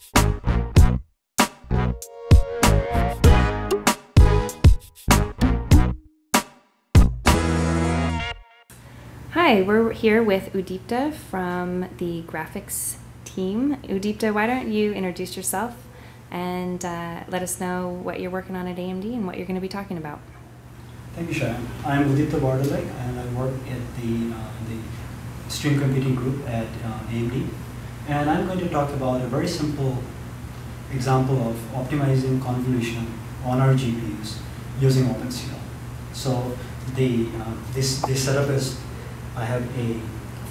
Hi, we're here with Udeepta from the graphics team. Udeepta, why don't you introduce yourself and let us know what you're working on at AMD and what you're going to be talking about. Thank you, Sharon. I'm Udeepta Bordoloi, and I work at the Stream Computing Group at AMD. And I'm going to talk about a very simple example of optimizing convolution on our GPUs using OpenCL. So this setup is, I have a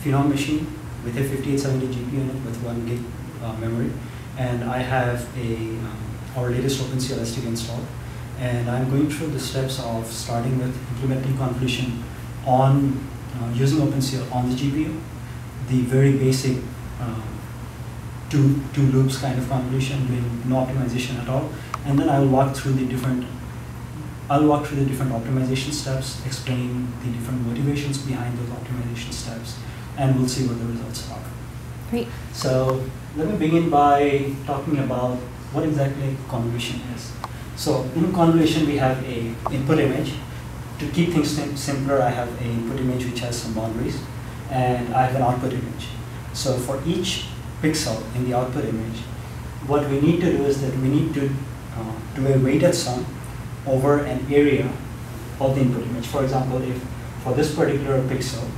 Phenom machine with a 5870 GPU unit with 1 gig memory, and I have our latest OpenCL SDK installed. And I'm going through the steps of starting with implementing convolution on using OpenCL on the GPU, the very basic two loops kind of convolution, doing no optimization at all, and then I'll walk through the different optimization steps, explain the different motivations behind those optimization steps, and we'll see what the results are. Great. So let me begin by talking about what exactly convolution is. So in convolution, we have a input image. To keep things simpler, I have an input image which has some boundaries, and I have an output image. So for each pixel in the output image, what we need to do is that we need to do a weighted sum over an area of the input image. For example, if for this particular pixel,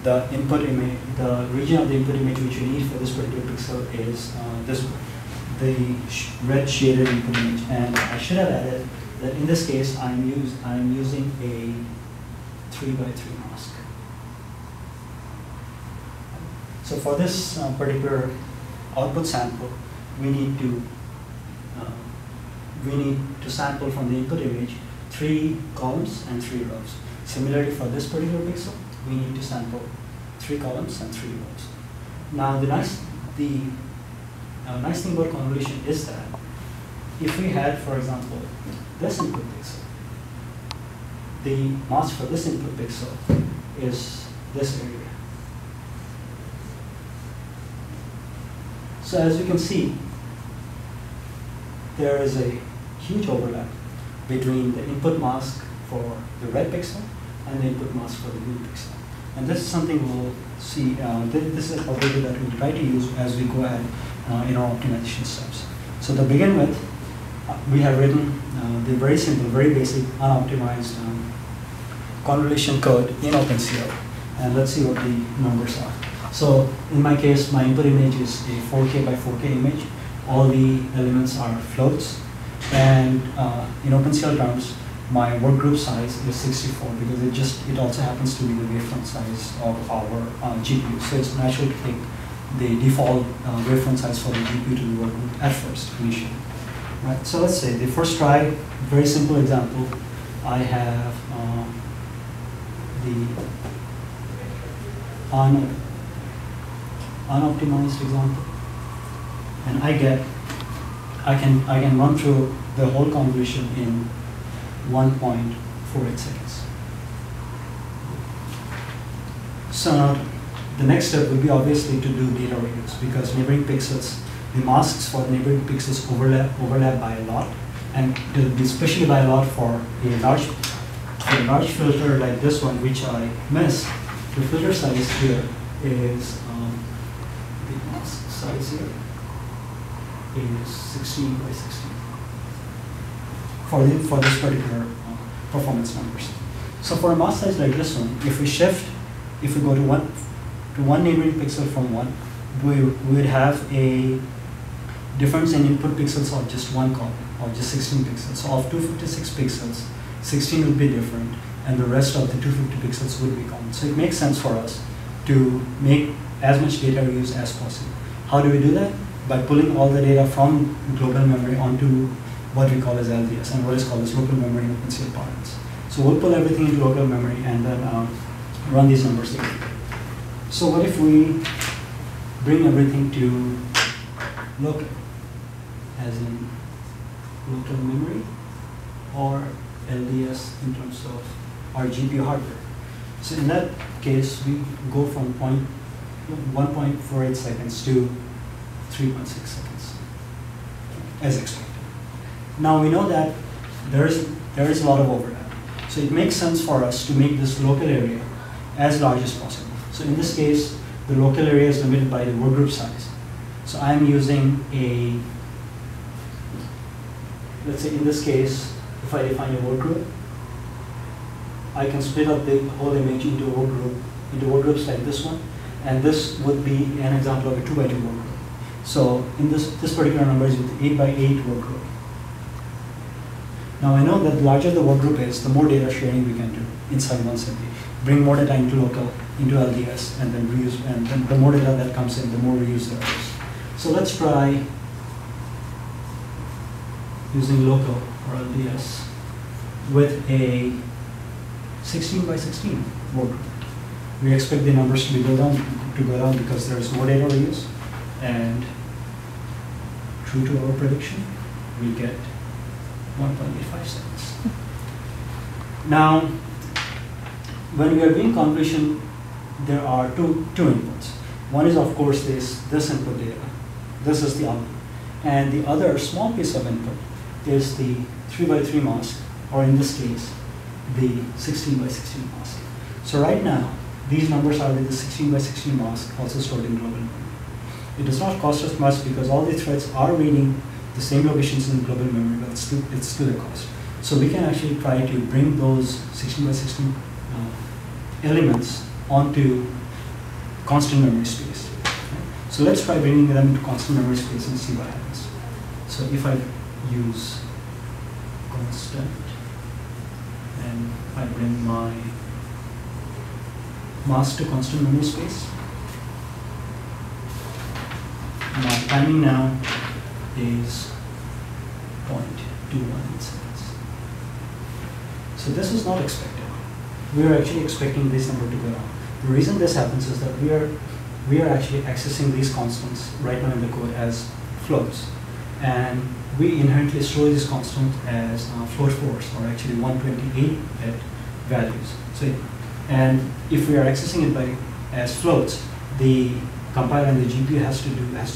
the input image, the region of the input image which we need for this particular pixel is this one, the red shaded input image. And I should have added that in this case, I'm using a 3x3 mask. So for this particular output sample, we need to sample from the input image 3 columns and 3 rows. Similarly, for this particular pixel, we need to sample 3 columns and 3 rows. Now, the nice thing about convolution is that if we had, for example, this input pixel, the mask for this input pixel is this area. So as you can see, there is a huge overlap between the input mask for the red pixel and the input mask for the blue pixel. And this is something we'll see, this is a property that we'll try to use as we go ahead in our optimization steps. So to begin with, we have written the very simple, very basic, unoptimized convolution code in OpenCL. And let's see what the numbers are. So in my case, my input image is a 4K by 4K image. All the elements are floats. And in OpenCL terms, my workgroup size is 64 because it also happens to be the wavefront size of our GPU. So it's natural to take the default wavefront size for the GPU to the workgroup at first, initially. Right. So let's say the first try, very simple example, I have the unoptimized example, and I can run through the whole convolution in 1.48 seconds. So now the next step would be obviously to do data radius, because neighboring pixels, the masks for neighboring pixels overlap by a lot, and especially by a lot for a large filter like this one, which I missed. The filter size here is the mask size here is 16 by 16 for this particular performance numbers. So for a mask size like this one, if we go to one neighboring pixel from one, we would have a difference in input pixels of just one column, or just 16 pixels. So of 256 pixels, 16 would be different, and the rest of the 250 pixels would be common. So it makes sense for us to make as much data reuse as possible. How do we do that? By pulling all the data from global memory onto what we call as LDS, and what is called as local memory in OpenCL parlance. So we'll pull everything into local memory and then run these numbers again. So what if we bring everything to local, as in local memory, or LDS in terms of our GPU hardware? So in that case, we go from 1.48 seconds to 3.6 seconds. as expected. Now we know that there is a lot of overlap. So it makes sense for us to make this local area as large as possible. So in this case, the local area is limited by the workgroup size. So I'm using a, let's say in this case, if I define a workgroup, I can split up the whole image into workgroups like this one, and this would be an example of a 2 by 2 workgroup. So in this particular number is with 8 by 8 workgroup. Now I know that the larger the workgroup is, the more data sharing we can do inside one city. Bring more data into local, into LDS, and then reuse, and then the more data that comes in, the more reuse there is. So let's try using local or LDS with a 16 by 16 workgroup. We expect the numbers to go down because there is more data reuse, and true to our prediction, we get 1.85 seconds. Now, when we are doing convolution, there are two inputs. One is, of course, this input data. This is the output. And the other small piece of input is the 3 by 3 mask, or in this case, the 16 by 16 mask. So right now, these numbers are with the 16 by 16 mask, also stored in global memory. It does not cost us much because all the threads are reading the same locations in global memory, but it's still a cost. So we can actually try to bring those 16 by 16 elements onto constant memory space. Okay? So let's try bringing them into constant memory space and see what happens. So if I use constant and I bring my mask to constant memory space, my timing now is 0.21 seconds. So this is not expected. We are actually expecting this number to go down. The reason this happens is that we are actually accessing these constants right now in the code as floats, and we inherently store this constant as float force, or actually 128-bit values. So, and if we are accessing it as floats, the compiler and the GPU has to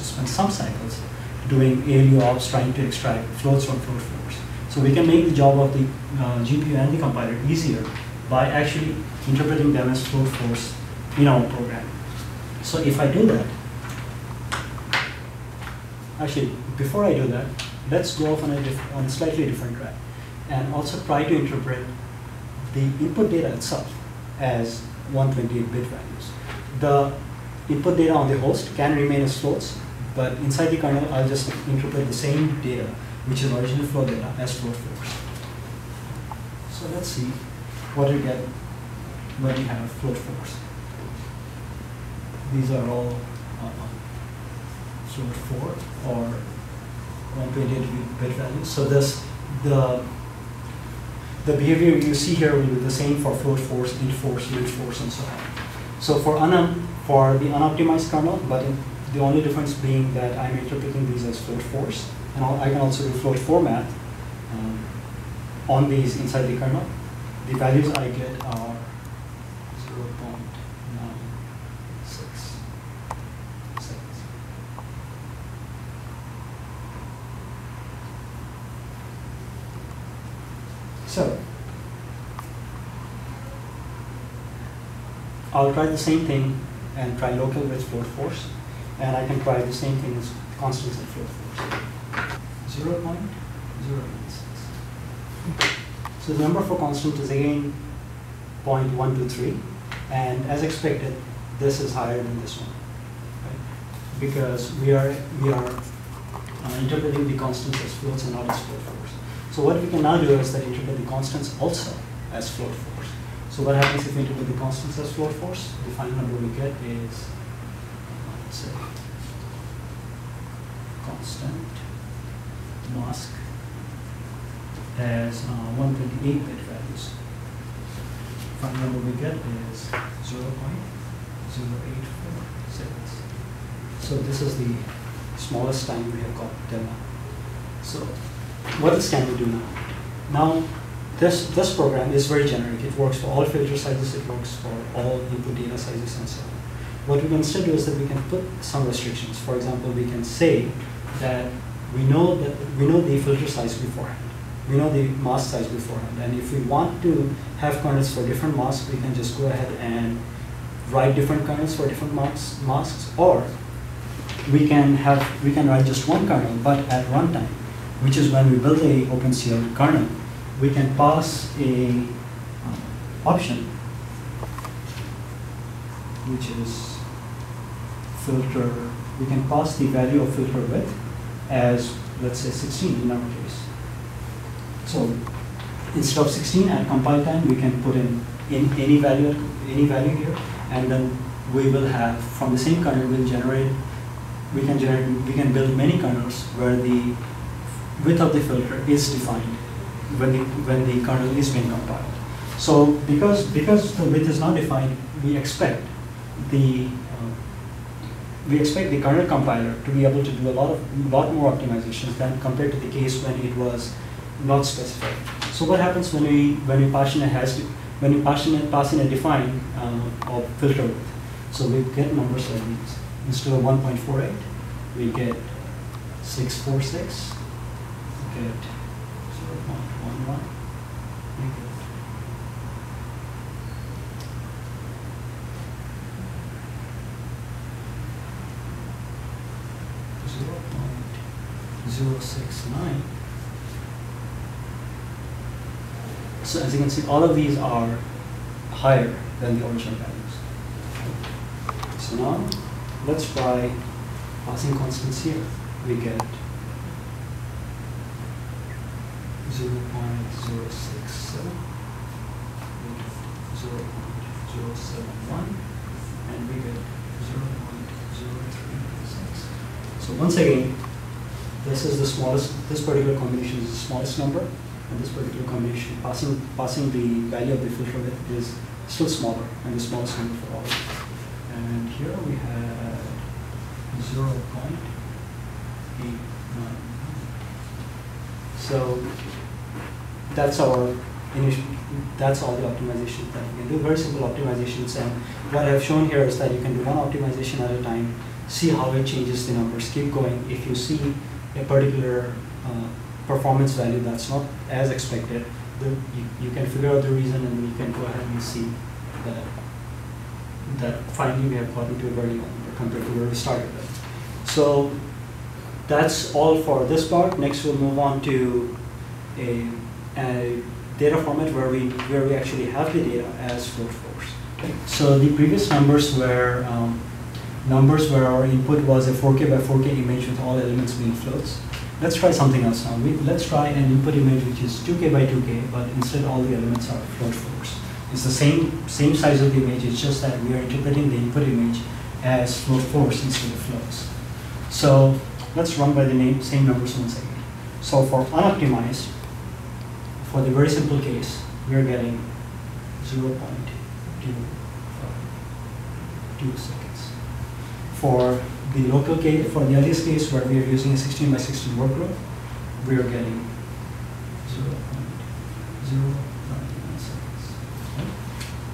spend some cycles doing ALU ops trying to extract floats from float force. So we can make the job of the GPU and the compiler easier by actually interpreting them as float force in our program. So if I do that, actually before I do that, let's go off on a slightly different track and also try to interpret the input data itself as 128-bit values. The input data on the host can remain as floats, but inside the kernel, I'll just interpret the same data, which is original float data, as float force. So let's see what we get when we have float force. These are all float 4 or 128-bit values. So the behavior you see here will be the same for float force, int force, lit force, and so on. So for the unoptimized kernel, but the only difference being that I'm interpreting these as float force, and I can also do float format on these inside the kernel. The values I get are 0.96 seconds. So I'll try the same thing and try local with float force, and I can try the same thing as constants and float force. 0.096. So the number for constant is again 0.123, and as expected, this is higher than this one, right? Because we are interpreting the constants as floats and not as float force. So what we can now do is that interpret the constants also as float force. So what happens if we interpret the constants as float force? The final number we get is, let's say, constant mask as 128-bit values. Final number we get is 0.084 seconds. So this is the smallest time we have got demo. So what else can we do now? Now, this program is very generic. It works for all filter sizes, it works for all input data sizes, and so on. What we can instead do is that we can put some restrictions. For example, we can say that we know the filter size beforehand. We know the mask size beforehand. And if we want to have kernels for different masks, we can just go ahead and write different kernels for different masks, or we can write just one kernel, but at runtime, which is when we build a OpenCL kernel, we can pass a option, which is filter. We can pass the value of filter width as, let's say, 16 in our case. So instead of 16 at compile time, we can put in any value here, and then we will have, from the same kernel, we can build many kernels where the width of the filter is defined when the kernel is being compiled. So because the width is not defined, we expect the kernel compiler to be able to do a lot more optimizations than compared to the case when it was not specified. So what happens when we pass in a define of filter width? So we get numbers like these. Instead of 1.48, we get 646. We get 0.11. We get 0.069. So as you can see, all of these are higher than the original values. So now let's try passing constants here. We get 0.067, 0.071, and we get 0.036. So once again, this is the smallest. This particular combination is the smallest number, and this particular combination, passing the value of the filter width, is still smaller and the smallest number for all. And here we had 0.899. So that's all the optimizations that you can do. Very simple optimizations, and what I've shown here is that you can do one optimization at a time, see how it changes the numbers, keep going. If you see a particular performance value that's not as expected, you can figure out the reason, and then you can go ahead and see that finally we have gotten to a very low number compared to where we started with. So that's all for this part. Next we'll move on to a data format where we actually have the data as float force. Okay. So the previous numbers were where our input was a 4K by 4K image with all elements being floats. Let's try something else now. Let's try an input image which is 2K by 2K, but instead all the elements are float force. It's the same size of the image, it's just that we are interpreting the input image as float force instead of floats. So let's run by the same numbers once again. So for unoptimized, for the very simple case, we are getting 0.252 seconds. For the local case, for the earliest case where we are using a 16 by 16 workgroup, we are getting 0.099 seconds.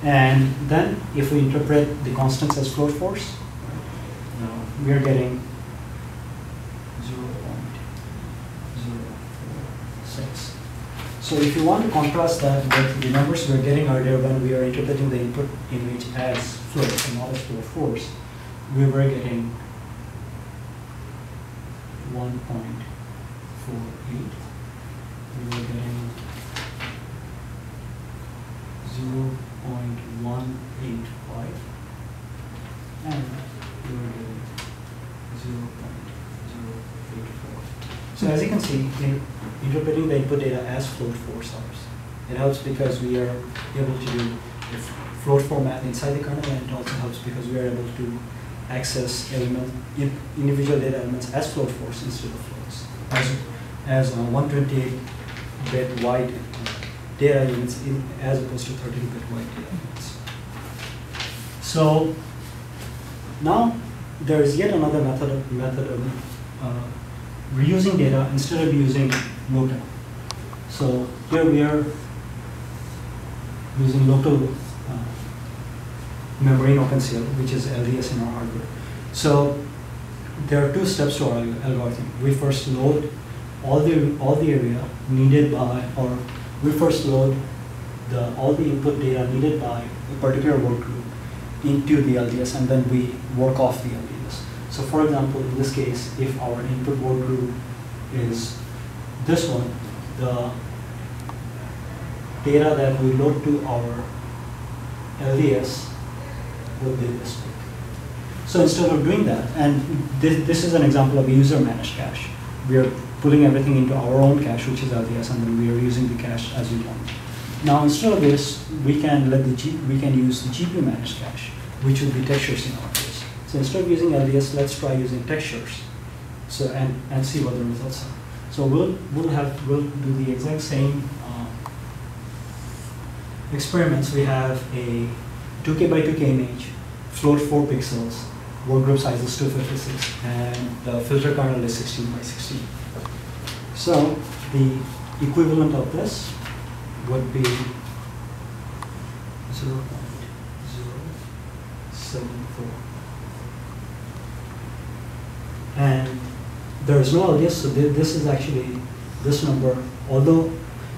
And then if we interpret the constants as float force, we are getting 0.046. So if you want to contrast that with the numbers we are getting earlier when we are interpreting the input image as float and not as float force, we were getting 1.48. We were getting 0.185, and we were getting 0.084. So as you can see, in interpreting the input data as float force it helps because we are able to do the float format inside the kernel, and it also helps because we are able to access individual data elements as float force instead of floats, as 128-bit wide data units as opposed to 32-bit wide data units. So now there is yet another method of reusing data instead of using local. So here we are using local memory in OpenCL, which is LDS in our hardware. So there are two steps to our algorithm. We first load all the area needed by, or we first load all the input data needed by a particular work group into the LDS, and then we work off the LDS. So for example, in this case, if our input work group is this one, the data that we load to our LDS will be this big. So instead of doing that, and this is an example of a user-managed cache. We are pulling everything into our own cache, which is LDS, and then we are using the cache as we want. Now instead of this, we can use the GPU-managed cache, which would be textures in our case. So instead of using LDS, let's try using textures. So and see what the results are. So we'll do the exact same experiments. We have a 2K by 2K image, float 4 pixels, workgroup size is 256, and the filter kernel is 16 by 16. So the equivalent of this would be 0.074. And there is no LDS, so this is actually this number, although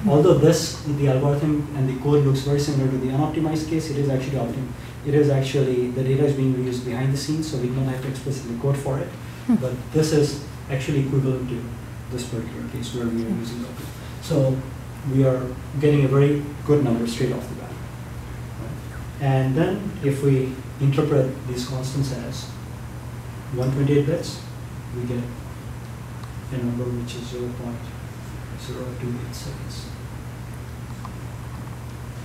the algorithm and the code looks very similar to the unoptimized case, it is actually the data is being reused behind the scenes, so we don't have to explicitly code for it. But this is actually equivalent to this particular case where we are using it. So we are getting a very good number straight off the bat. Right? And then if we interpret these constants as 128 bits, we get a number which is 0.028 seconds.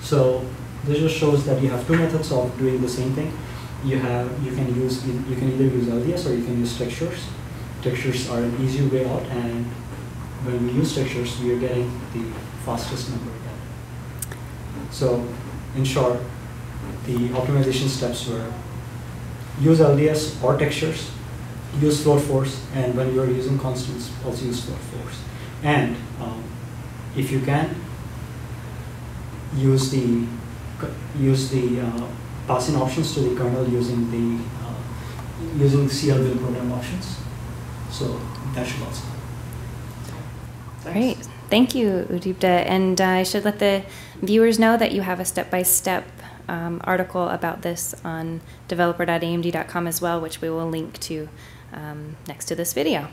So this just shows that you have two methods of doing the same thing. You can either use LDS or you can use textures. Textures are an easier way out, and when we use textures, we are getting the fastest number again. So in short, the optimization steps were use LDS or textures, use float force, and when you are using constants, also use float force. And if you can, use the passing options to the kernel using CL build program options. So that should also help. Great. Thank you, Udeepta. And I should let the viewers know that you have a step-by-step article about this on developer.amd.com as well, which we will link to next to this video.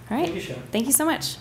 All right. Thank you, Sharon. Thank you so much.